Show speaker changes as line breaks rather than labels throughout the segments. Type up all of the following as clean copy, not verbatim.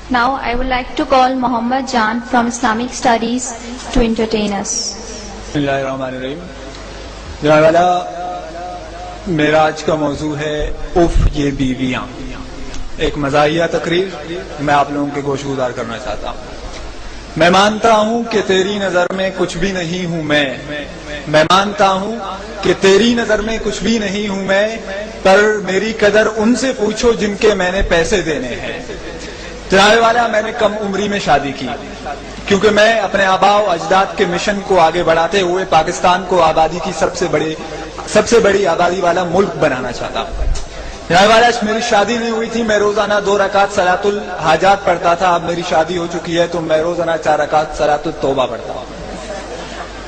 Now I would like to call Muhammad Jan from Islamic Studies to entertain us.
Bismillahirrahmanirrahim. جناب والا میرا آج کا موضوع ہے اف یہ بیویاں. ایک مزاحیہ تقریر میں آپ لوگوں کے گوش گزار کرنا چاہتا ہوں. میں مانتا ہوں کہ تیری نظر میں کچھ بھی نہیں ہوں میں مانتا ہوں کہ تیری نظر میں کچھ بھی نہیں ہوں میں، پر میری قدر ان سے پوچھو جن کے میں نے پیسے دینے ہیں. جناب والا میں نے کم عمری میں شادی کی کیونکہ میں اپنے آباء و اجداد کے مشن کو آگے بڑھاتے ہوئے پاکستان کو آبادی کی سب سے بڑی آبادی والا ملک بنانا چاہتا ہوں. جناب والا میری شادی نہیں ہوئی تھی، میں روزانہ 2 رکعت صلاۃ الحاجات پڑھتا تھا. اب میری شادی ہو چکی ہے تو میں روزانہ 4 رکعت صلاۃ التوبہ پڑھتا ہوں.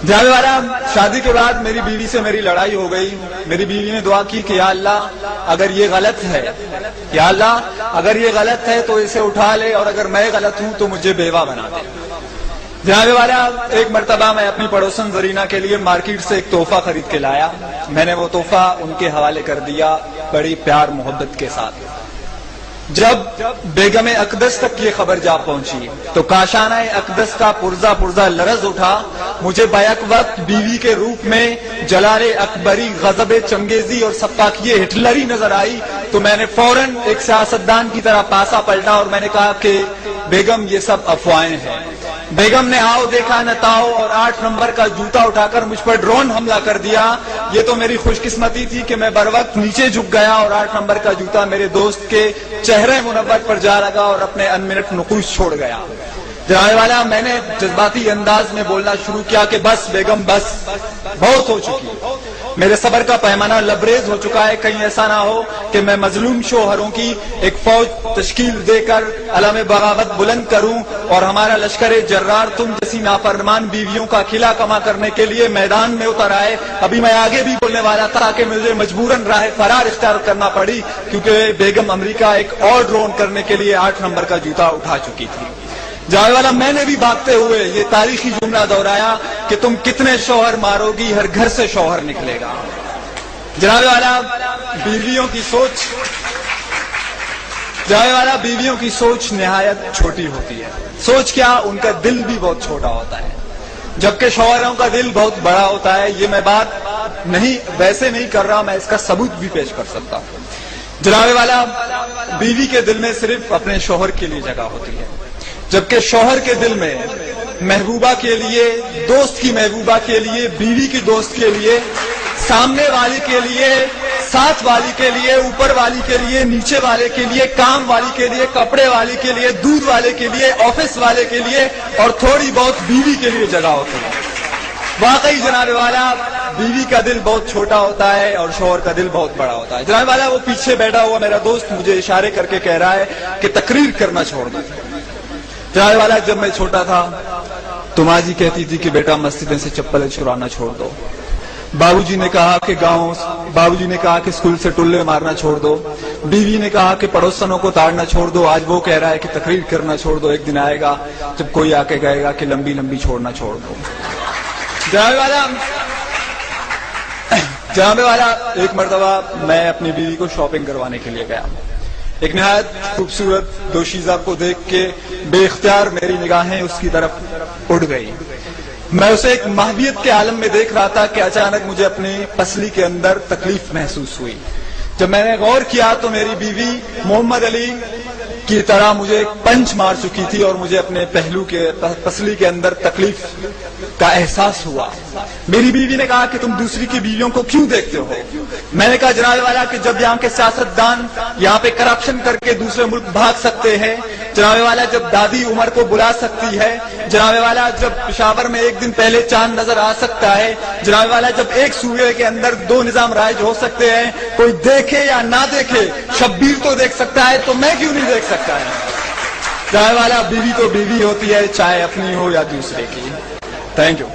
جناب والا شادی کے بعد میری بیوی سے میری لڑائی ہو گئی. میری بیوی نے دعا کی کہ یا اللہ اگر یہ غلط ہے، یا اللہ اگر یہ غلط ہے تو اسے اٹھا لے، اور اگر میں غلط ہوں تو مجھے بیوہ بنا دے. جناب والا ایک مرتبہ میں اپنی پڑوسن زرینہ کے لیے مارکیٹ سے ایک تحفہ خرید کے لایا. میں نے وہ تحفہ ان کے حوالے کر دیا بڑی پیار محبت کے ساتھ. جب بیگم اقدس تک یہ خبر جا پہنچی تو کاشانہ اقدس کا پرزا لرز اٹھا. مجھے بیک وقت بیوی کے روپ میں جلال اکبری، غضب چنگیزی اور سفاکیہ ہٹلری نظر آئی تو میں نے فوراً ایک سیاستدان کی طرح پاسا پلٹا اور میں نے کہا کہ بیگم یہ سب افواہیں ہیں. بیگم نے آؤ دیکھا نہ تاؤ اور 8 نمبر کا جوتا اٹھا کر مجھ پر ڈرون حملہ کر دیا. یہ تو میری خوش قسمتی تھی کہ میں بر وقت نیچے جھک گیا اور 8 نمبر کا جوتا میرے دوست کے چہرے منور پر جا لگا اور اپنے انمنٹ نقوش چھوڑ گیا. جناب والا میں نے جذباتی انداز میں بولنا شروع کیا کہ بس بیگم بس، بہت ہو چکی، میرے صبر کا پیمانہ لبریز ہو چکا ہے. کہیں ایسا نہ ہو کہ میں مظلوم شوہروں کی ایک فوج تشکیل دے کر علم بغاوت بلند کروں اور ہمارا لشکر جرار تم جیسی نافرمان بیویوں کا قلعہ کما کرنے کے لیے میدان میں اتر آئے. ابھی میں آگے بھی بولنے والا تھا کہ مجھے مجبوراً راہ فرار اختیار کرنا پڑی کیونکہ بیگم امریکہ ایک اور ڈرون کرنے کے لیے 8 نمبر کا جوتا اٹھا چکی تھی. جناب والا میں نے بھی بھاگتے ہوئے یہ تاریخی جملہ دہرایا کہ تم کتنے شوہر مارو گی، ہر گھر سے شوہر نکلے گا. جناب والا بیویوں کی سوچ نہایت چھوٹی ہوتی ہے. سوچ کیا، ان کا دل بھی بہت چھوٹا ہوتا ہے، جبکہ شوہروں کا دل بہت بڑا ہوتا ہے. یہ میں بات ویسے نہیں کر رہا، میں اس کا ثبوت بھی پیش کر سکتا ہوں. جناب والا بیوی کے دل میں صرف اپنے شوہر کے لیے جگہ ہوتی ہے، جبکہ شوہر کے دل میں محبوبہ کے لیے، دوست کی محبوبہ کے لیے، بیوی کی دوست کے لیے، سامنے والی کے لیے، ساتھ والی کے لیے، اوپر والی کے لیے، نیچے والے کے لیے، کام والی کے لیے، کپڑے والی کے لیے، دودھ والے کے لیے، آفس والے کے لیے اور تھوڑی بہت بیوی کے لیے جگہ ہوتی ہے. واقعی جناب والا بیوی کا دل بہت چھوٹا ہوتا ہے اور شوہر کا دل بہت بڑا ہوتا ہے. جناب والا وہ پیچھے بیٹھا ہوا میرا دوست مجھے اشارے کر کے کہہ رہا ہے کہ تقریر کرنا چھوڑ دو. جناب والا جب میں چھوٹا تھا تو ماں جی کہتی تھی کہ بیٹا مسجدیں سے چپلیں چرانا چھوڑ دو. بابو جی نے کہا کہ اسکول سے ٹلے مارنا چھوڑ دو. بیوی نے کہا کہ پڑوسنوں کو تاڑنا چھوڑ دو. آج وہ کہہ رہا ہے کہ تقریر کرنا چھوڑ دو. ایک دن آئے گا جب کوئی آ کے کہے گا کہ لمبی لمبی چھوڑنا چھوڑ دو. جناب والا ایک مرتبہ میں اپنی بیوی کو شاپنگ کروانے کے لیے گیا. ایک نہایت خوبصورت دوشیزہ کو دیکھ کے بے اختیار میری نگاہیں اس کی طرف اڑ گئی. میں اسے ایک محبیت کے عالم میں دیکھ رہا تھا کہ اچانک مجھے اپنی پسلی کے اندر تکلیف محسوس ہوئی. جب میں نے غور کیا تو میری بیوی محمد علی کی طرح مجھے ایک پنچ مار چکی تھی اور مجھے اپنے پسلی کے اندر تکلیف کا احساس ہوا. میری بیوی نے کہا کہ تم دوسری کی بیویوں کو کیوں دیکھتے ہو؟ میں نے کہا جناب والا کہ جب یہاں کے سیاستدان یہاں پہ کرپشن کر کے دوسرے ملک بھاگ سکتے ہیں، جناب والا جب دادی عمر کو بلا سکتی ہے، جناب والا جب پشاور میں ایک دن پہلے چاند نظر آ سکتا ہے، جناب والا جب ایک صوبے کے اندر 2 نظام رائج ہو سکتے ہیں، کوئی دیکھے یا نہ دیکھے شبیر تو دیکھ سکتا ہے تو میں کیوں نہیں دیکھ سکتا ہے؟ جناب والا بیوی تو بیوی ہوتی ہے، چاہے اپنی ہو یا دوسرے کی. Thank you.